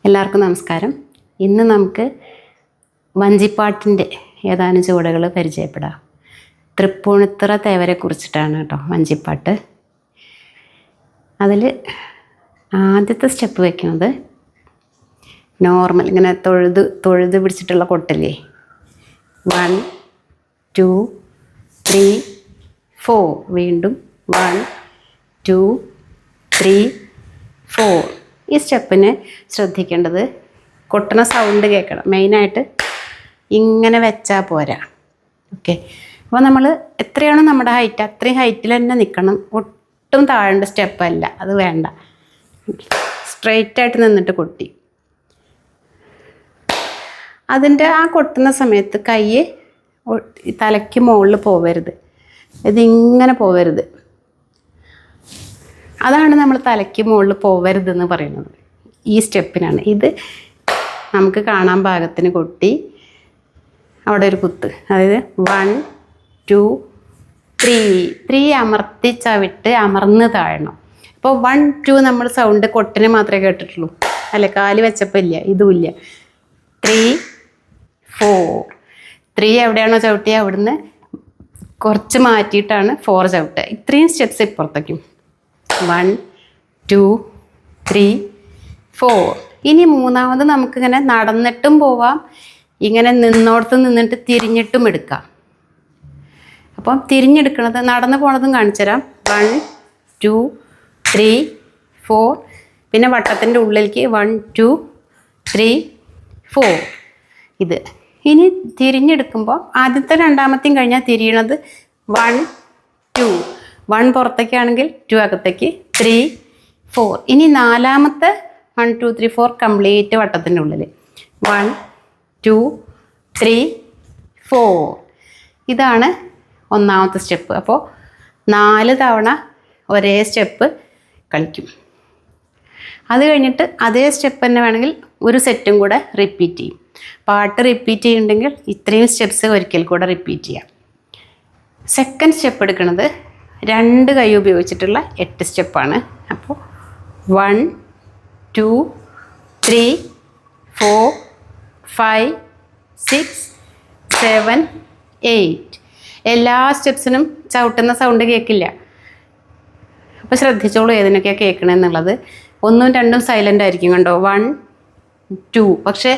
എല്ലാവർക്കും നമസ്കാരം. ഇന്ന് നമുക്ക് വഞ്ചിപ്പാട്ടിൻ്റെ ഏതാനും ചുവടുകൾ പരിചയപ്പെടാം. തൃപ്പൂണിത്തുറ തേവരെ കുറിച്ചിട്ടാണ് കേട്ടോ വഞ്ചിപ്പാട്ട്. അതിൽ ആദ്യത്തെ സ്റ്റെപ്പ് വയ്ക്കുന്നത് നോർമൽ ഇങ്ങനെ തൊഴുത് പിടിച്ചിട്ടുള്ള കൊട്ടില്ലേ, 1 2 3 4, വീണ്ടും 1 2 3 4. ഈ സ്റ്റെപ്പിന് ശ്രദ്ധിക്കേണ്ടത് കൊട്ടണ സൗണ്ട് കേൾക്കണം. മെയിനായിട്ട് ഇങ്ങനെ വെച്ചാൽ പോരാ. ഓക്കെ, അപ്പോൾ നമ്മൾ എത്രയാണോ നമ്മുടെ ഹൈറ്റ് അത്രയും ഹൈറ്റിൽ തന്നെ നിൽക്കണം. ഒട്ടും താഴേണ്ട സ്റ്റെപ്പല്ല, അത് വേണ്ട. സ്ട്രെയിറ്റായിട്ട് നിന്നിട്ട് കൊട്ടി. അതിൻ്റെ ആ കൊട്ടുന്ന സമയത്ത് കൈ തലയ്ക്ക് മുകളിൽ പോവരുത്, ഇതിങ്ങനെ പോവരുത്. അതാണ് നമ്മൾ തലയ്ക്ക് മുകളിൽ പോവരുതെന്ന് പറയുന്നത്. ഈ സ്റ്റെപ്പിനാണ് ഇത്. നമുക്ക് കാണാൻ പാകത്തിന് കൊട്ടി അവിടെ ഒരു കുത്ത്, അതായത് 1 2 3 അമർത്തി ചവിട്ട് അമർന്ന് താഴണം. ഇപ്പോൾ 1 2 നമ്മൾ സൗണ്ട് കൊട്ടിന് മാത്രമേ കേട്ടിട്ടുള്ളൂ, അല്ലെ? കാല് വെച്ചപ്പോൾ ഇല്ല, ഇതും ഇല്ല. 3 4. 3 എവിടെയാണോ ചവിട്ടിയത് അവിടുന്ന് കുറച്ച് മാറ്റിയിട്ടാണ് 4 ചവിട്ടുക. ഇത്രയും സ്റ്റെപ്സ് ഇപ്പുറത്തേക്കും. 1 2 3 4. ഇനി മൂന്നാമത് നമുക്കിങ്ങനെ നടന്നിട്ടും പോവാം, ഇങ്ങനെ നിന്നോടത്ത് നിന്നിട്ട് തിരിഞ്ഞിട്ടും എടുക്കാം. അപ്പം തിരിഞ്ഞെടുക്കണത് നടന്നു പോണതും കാണിച്ചു തരാം. 1 2 3 4. പിന്നെ വട്ടത്തിൻ്റെ ഉള്ളിലേക്ക് 1 2 3 4. ഇത് ഇനി തിരിഞ്ഞെടുക്കുമ്പോൾ ആദ്യത്തെ രണ്ടാമത്തെയും കഴിഞ്ഞാൽ തിരിയണത് 1 2. 1 പുറത്തേക്കാണെങ്കിൽ 2 അകത്തേക്ക്, 3 4. ഇനി നാലാമത്തെ 1 2 3 4 കംപ്ലീറ്റ് വട്ടത്തിൻ്റെ ഉള്ളിൽ 1 2 3 4. ഇതാണ് ഒന്നാമത്തെ സ്റ്റെപ്പ്. അപ്പോൾ 4 തവണ ഒരേ സ്റ്റെപ്പ് കളിക്കും. അത് കഴിഞ്ഞിട്ട് അതേ സ്റ്റെപ്പ് തന്നെ വേണമെങ്കിൽ ഒരു സെറ്റും കൂടെ റിപ്പീറ്റ് ചെയ്യും. പാട്ട് റിപ്പീറ്റ് ചെയ്യുന്നുണ്ടെങ്കിൽ ഇത്രയും സ്റ്റെപ്സ് ഒരിക്കൽ കൂടെ റിപ്പീറ്റ് ചെയ്യാം. സെക്കൻഡ് സ്റ്റെപ്പ് എടുക്കുന്നത് 2 കൈ ഉപയോഗിച്ചിട്ടുള്ള 8 സ്റ്റെപ്പാണ്. അപ്പോൾ 1 2 3 4 5 6 7 8. എല്ലാ സ്റ്റെപ്സിനും ചവിട്ടുന്ന സൗണ്ട് കേൾക്കില്ല. അപ്പോൾ ശ്രദ്ധിച്ചോളൂ ഏതിനൊക്കെയാണ് കേൾക്കണമെന്നുള്ളത്. 1ഉം 2ഉം സൈലൻ്റ് ആയിരിക്കും, കണ്ടോ? 1 2. പക്ഷേ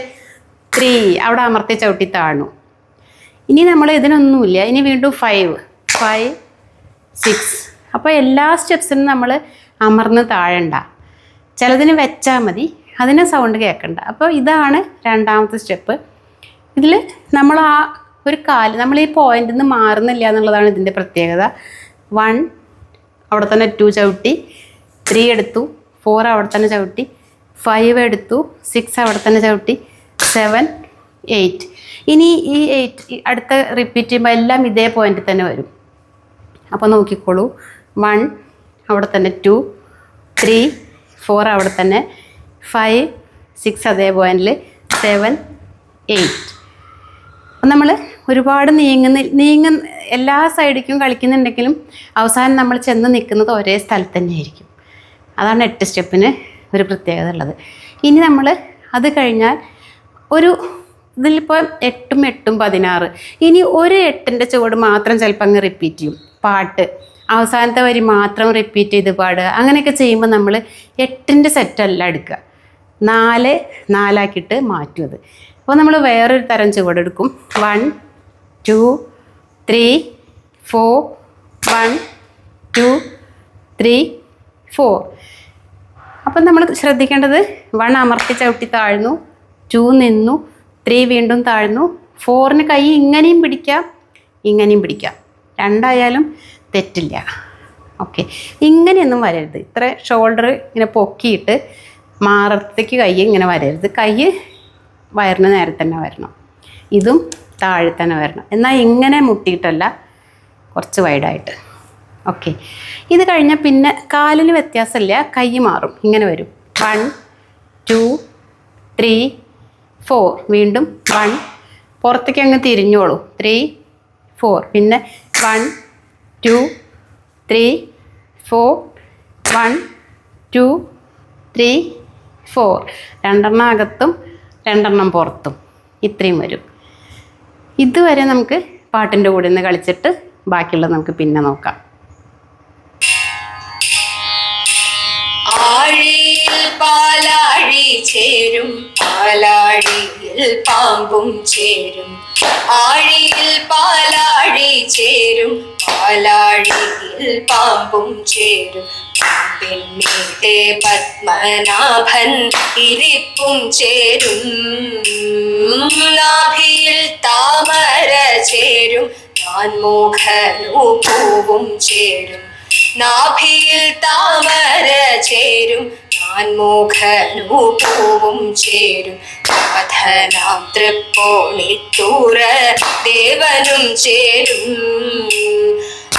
3 അവിടെ അമർത്തി ചവിട്ടി താഴ്ന്നു. ഇനി നമ്മൾ ഇതിനൊന്നുമില്ല. ഇനി വീണ്ടും 5 6. അപ്പോൾ എല്ലാ സ്റ്റെപ്സിനും നമ്മൾ അമർന്ന് താഴണ്ട. ചിലതിന് വെച്ചാൽ മതി, അതിന് സൗണ്ട് കേൾക്കണ്ട. അപ്പോൾ ഇതാണ് രണ്ടാമത്തെ സ്റ്റെപ്പ്. ഇതിൽ നമ്മൾ ആ ഒരു കാല് നമ്മൾ ഈ പോയിന്റിൽ നിന്ന് മാറുന്നില്ല എന്നുള്ളതാണ് ഇതിൻ്റെ പ്രത്യേകത. 1 അവിടെ തന്നെ 2 ചവിട്ടി, 3 എടുത്തു, 4 അവിടെ തന്നെ ചവിട്ടി, 5 എടുത്തു, 6 അവിടെ തന്നെ ചവിട്ടി, 7 8. ഇനി ഈ 8 അടുത്ത റിപ്പീറ്റ് ചെയ്യുമ്പോൾ എല്ലാം ഇതേ പോയിന്റിൽ തന്നെ വരും. അപ്പോൾ നോക്കിക്കോളൂ. 1 അവിടെ തന്നെ, 2 3 4 അവിടെ തന്നെ, 5 6 അതേ പോയിന്റിൽ, 7 8. അപ്പം നമ്മൾ ഒരുപാട് എല്ലാ സൈഡിലേക്കും കളിക്കുന്നുണ്ടെങ്കിലും അവസാനം നമ്മൾ ചെന്ന് നിൽക്കുന്നത് ഒരേ സ്ഥലത്ത് തന്നെയായിരിക്കും. അതാണ് 8 സ്റ്റെപ്പിന് ഒരു പ്രത്യേകത ഉള്ളത്. ഇനി നമ്മൾ അത് കഴിഞ്ഞാൽ ഇതിലിപ്പോൾ 8ഉം 8ഉം 16. ഇനി ഒരു 8ൻ്റെ ചുവട് മാത്രം ചിലപ്പോൾ അങ്ങ് റിപ്പീറ്റ് ചെയ്യും. പാട്ട് അവസാനത്തെ വരി മാത്രം റിപ്പീറ്റ് ചെയ്ത് പാടുക. അങ്ങനെയൊക്കെ ചെയ്യുമ്പോൾ നമ്മൾ 8ൻ്റെ സെറ്റല്ല എടുക്കുക, 4 4ആക്കിയിട്ട് മാറ്റും അത്. അപ്പോൾ നമ്മൾ വേറൊരു തരം ചുവടെടുക്കും. 1 2 3 4 1 2 3 4. അപ്പം നമ്മൾ ശ്രദ്ധിക്കേണ്ടത് 1 അമർത്തി ചവിട്ടി താഴ്ന്നു, 2 നിന്നു, 3 വീണ്ടും താഴ്ന്നു, 4ന് കൈ ഇങ്ങനെയും പിടിക്കാം ഇങ്ങനെയും പിടിക്കാം, രണ്ടായാലും തെറ്റില്ല. ഓക്കെ, ഇങ്ങനെയൊന്നും വരരുത്. ഇത്ര ഷോൾഡർ ഇങ്ങനെ പൊക്കിയിട്ട് മാറത്തേക്ക് കൈ ഇങ്ങനെ വരരുത്. കൈ വയറിന് നേരെ തന്നെ വരണം, ഇതും താഴെ തന്നെ വരണം. എന്നാൽ ഇങ്ങനെ മുട്ടിയിട്ടല്ല, കുറച്ച് വൈഡായിട്ട്. ഓക്കെ, ഇത് കഴിഞ്ഞാൽ പിന്നെ കാലിന് വ്യത്യാസമില്ല, കൈ മാറും, ഇങ്ങനെ വരും. 1 2 3 4. വീണ്ടും 1 പുറത്തേക്ക് അങ്ങ് തിരിഞ്ഞോളൂ, 3 4. പിന്നെ 1 2 3 4 1 2 3 4. രണ്ടെണ്ണം അകത്തും രണ്ടെണ്ണം പുറത്തും, ഇത്രയും വരും. ഇതുവരെ നമുക്ക് പാട്ടിൻ്റെ കൂടെ നിന്ന് കളിച്ചിട്ട് ബാക്കിയുള്ളത് നമുക്ക് പിന്നെ നോക്കാം. ആഴിയിൽ പാലാഴി ചേരും, പാലാഴിയിൽ പാമ്പും ചേരും. ആഴിയിൽ പാലാഴി ചേരും, പാലാഴിയിൽ പാമ്പും ചേരും. പാമ്പിന്മീതെ പത്മനാഭൻ ഇരിപ്പും ചേരും. നാഭിയിൽ താമര ചേരും, നാൻമുഖനു പൂവും ചേരും. നാഭിയിൽ താമര ചേരും, നാൻമുഖനു പൂവും ചേരും. നാഥനാം തൃപ്പൂണിത്തൂര ദേവനും ചേരും.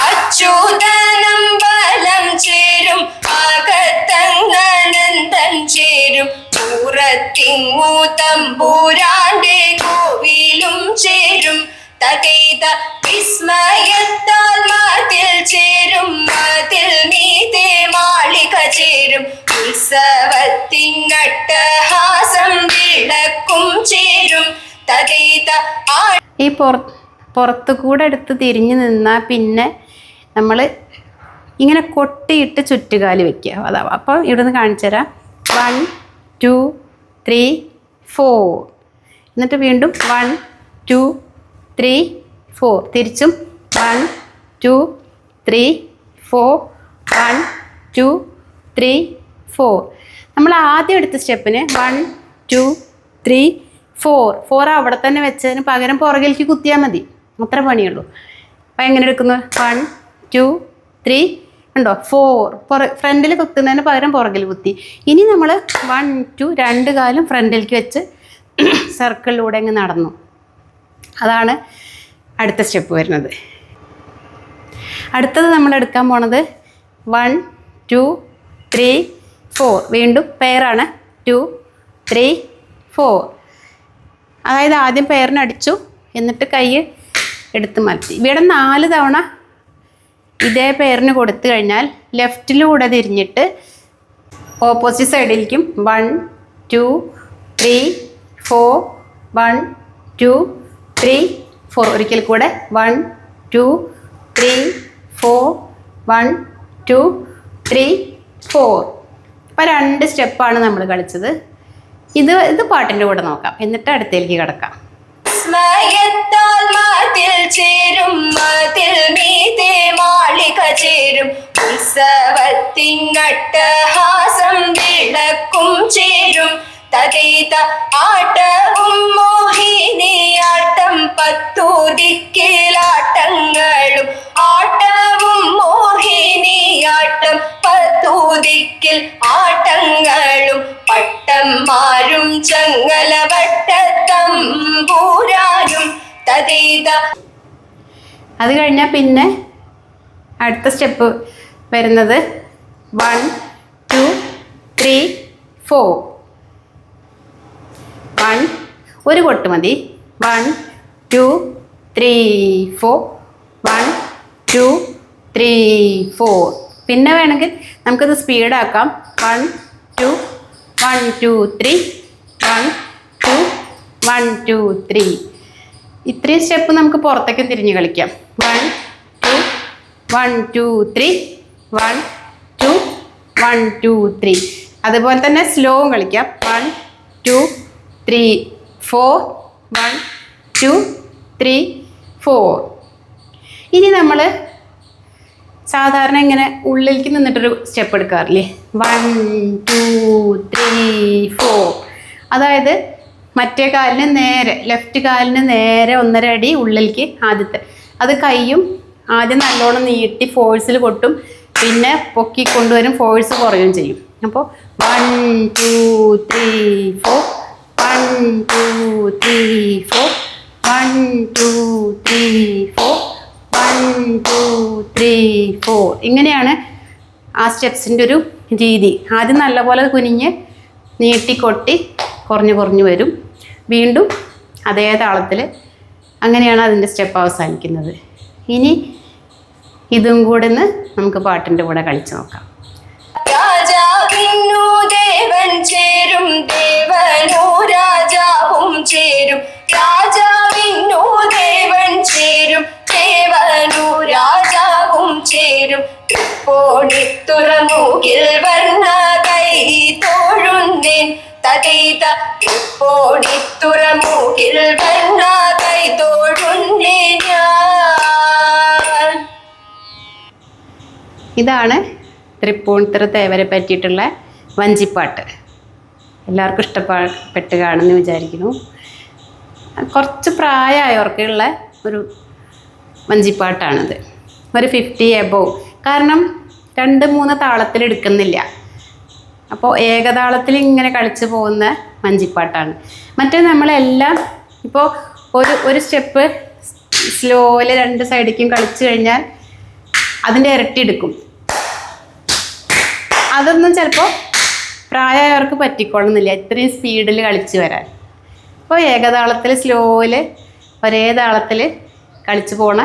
അച്യുതനമ്പലം ചേരും, അകത്തങ്ങനന്ദൻ ചേരും. പൂരത്തിങ്ങു തമ്പൂരാന്റെ കോവിലും ചേരും. തകൈത വിസ്മയത്താൽ മതിൽ ചേരും, മതിൽ മീതെ മാളിക ചേരും. ഉത്സവത്തിനട്ടഹാസം വിളക്കും ചേരും. തകൈത ഈ പുറത്തു കൂടെ എടുത്ത് തിരിഞ്ഞു നിന്നാൽ പിന്നെ നമ്മൾ ഇങ്ങനെ കൊട്ടിയിട്ട് ചുറ്റുകാല് വെക്കുക. അതാ അപ്പോൾ ഇവിടെ നിന്ന് കാണിച്ചു തരാം. 1 2 3 4. എന്നിട്ട് വീണ്ടും 1 2 3 4. തിരിച്ചും 1 2 3 4 1 2 3 4. നമ്മൾ ആദ്യം എടുത്ത സ്റ്റെപ്പിന് 1 2 3 4 അവിടെ തന്നെ വെച്ചതിന് പകരം പുറകിലേക്ക് കുത്തിയാൽ മതി. അത്ര പണിയുള്ളൂ. അപ്പോൾ എങ്ങനെ എടുക്കുന്നു? 1 2 3 ഉണ്ടോ 4. ഫ്രണ്ടിൽ കുത്തുന്നതിന് പകരം പുറകിൽ കുത്തി. ഇനി നമ്മൾ 1 2 രണ്ട് കാലും ഫ്രണ്ടിലേക്ക് വെച്ച് സർക്കിളിലൂടെ അങ്ങ് നടന്നു. അതാണ് അടുത്ത സ്റ്റെപ്പ് വരുന്നത്. അടുത്തത് നമ്മൾ എടുക്കാൻ പോണത് 1 2 3 4. വീണ്ടും പെയറാണ്. 2 3 4. അതായത് ആദ്യം പെയറിനടിച്ചു, എന്നിട്ട് കൈ എടുത്ത് മാറ്റി. ഇവിടെ 4 തവണ ഇതേ പെയറിന് കൊടുത്തു കഴിഞ്ഞാൽ ലെഫ്റ്റിലൂടെ തിരിഞ്ഞിട്ട് ഓപ്പോസിറ്റ് സൈഡിലേക്കും 1 2 3 4 1 2 3 4. ഒരിക്കൽ കൂടെ 1 2 3 4 1 2 3 4. അപ്പോൾ 2 സ്റ്റെപ്പാണ് നമ്മൾ കളിച്ചത്. ഇത് പാട്ടിൻ്റെ കൂടെ നോക്കാം, എന്നിട്ട് അടുത്തേക്ക് കിടക്കാം. വിസ്മയത്താൽ മതിൽ ചേരും, മതിൽ മീതെ മാളിക ചേരും. ഉത്സവത്തിനട്ടഹാസം വിളക്കും ചേരും. തകൈത ആട്ടവും മോഹിനിയാട്ടം, 10 ദിക്കിലാട്ടങ്ങളും. ആട്ടവും മോഹിനിയാട്ടം, 10 ദിക്കിൽ ആട്ടങ്ങളും. പട്ടന്മാരും ചങ്ങലവട്ടത്തമ്പൂരാനും. തകൈത. അത് കഴിഞ്ഞാൽ പിന്നെ അടുത്ത സ്റ്റെപ്പ് വരുന്നത് 1 2 3 4. 1 ഒരു കൊട്ട് മതി. 1 2 3 4 1 2 3 4. പിന്നെ വേണമെങ്കിൽ നമുക്കത് സ്പീഡാക്കാം. 1 2 1 2 3 1 2 1 2 3. ഇത്രയും സ്റ്റെപ്പ് നമുക്ക് പുറത്തേക്ക് തിരിഞ്ഞ് കളിക്കാം. 1 2 1 2 3 1 2 1 2 3. അതുപോലെ തന്നെ സ്ലോവും കളിക്കാം. 1 2 3 4 1 2 3 4. ഇനി നമ്മൾ സാധാരണ ഇങ്ങനെ ഉള്ളിലേക്ക് നിന്നിട്ടൊരു സ്റ്റെപ്പ് എടുക്കാറില്ലേ? 1 2 3 4. അതായത് മറ്റേ കാലിന് നേരെ, ലെഫ്റ്റ് കാലിന് നേരെ 1.5 അടി ഉള്ളിലേക്ക് ആദ്യത്തെ. അത് കൈയും ആദ്യം നല്ലോണം നീട്ടി ഫോഴ്സിൽ കൊട്ടും, പിന്നെ പൊക്കി കൊണ്ടുവരും, ഫോഴ്സ് കുറയും ചെയ്യും. അപ്പോൾ 1 2 3 4 1 2 3 4 1 2 3 4 1 2 3 4. ഇങ്ങനെയാണ് ആ സ്റ്റെപ്സിൻ്റെ ഒരു രീതി. ആദ്യം നല്ലപോലെ കുനിഞ്ഞ് നീട്ടിക്കൊട്ടി കുറഞ്ഞു വരും. വീണ്ടും അതേ താളത്തിൽ. അങ്ങനെയാണ് അതിൻ്റെ സ്റ്റെപ്പ് അവസാനിക്കുന്നത്. ഇനി ഇതും കൂടെ നമുക്ക് പാട്ടിൻ്റെ കൂടെ കളിച്ച് നോക്കാം. രാജാവിന്നു ദേവൻ ചേരും, തൃപ്പോണിത്തുറമുകിൽ വർണ്ണ കൈ തോഴുന്നേൻ തതീത തൃപ്പോണിത്തുറമുകിൽ വർണ്ണ കൈ തോഴുന്നേൻ ഞാൻ. ഇതാണ് തൃപ്പൂണിത്തുറ തേവരെ പറ്റിയിട്ടുള്ള വഞ്ചിപ്പാട്ട്. എല്ലാവർക്കും ഇഷ്ടപ്പെട്ട് കാണുമെന്ന് വിചാരിക്കുന്നു. കുറച്ച് പ്രായമായവർക്കുള്ള ഒരു വഞ്ചിപ്പാട്ടാണിത്. ഒരു 50 എബോവ്. കാരണം 2-3 താളത്തിൽ എടുക്കുന്നില്ല. അപ്പോൾ ഏകതാളത്തിൽ ഇങ്ങനെ കളിച്ച് പോകുന്ന വഞ്ചിപ്പാട്ടാണ്. മറ്റേ നമ്മളെല്ലാം ഇപ്പോൾ ഒരു സ്റ്റെപ്പ് സ്ലോയിൽ 2 സൈഡിലേക്കും കളിച്ച് കഴിഞ്ഞാൽ അതിൻ്റെ ഇരട്ടി എടുക്കും. അതൊന്നും ചിലപ്പോൾ പ്രായമായവർക്ക് പറ്റിക്കൊള്ളുന്നില്ല ഇത്രയും സ്പീഡിൽ കളിച്ച് വരാൻ. അപ്പോൾ ഏകതാളത്തിൽ സ്ലോയിൽ ഒരേ താളത്തിൽ കളിച്ച് പോണ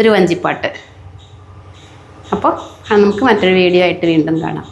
ഒരു വഞ്ചിപ്പാട്ട്. അപ്പോൾ നമുക്ക് മറ്റൊരു വീഡിയോ ആയിട്ട് വീണ്ടും കാണാം.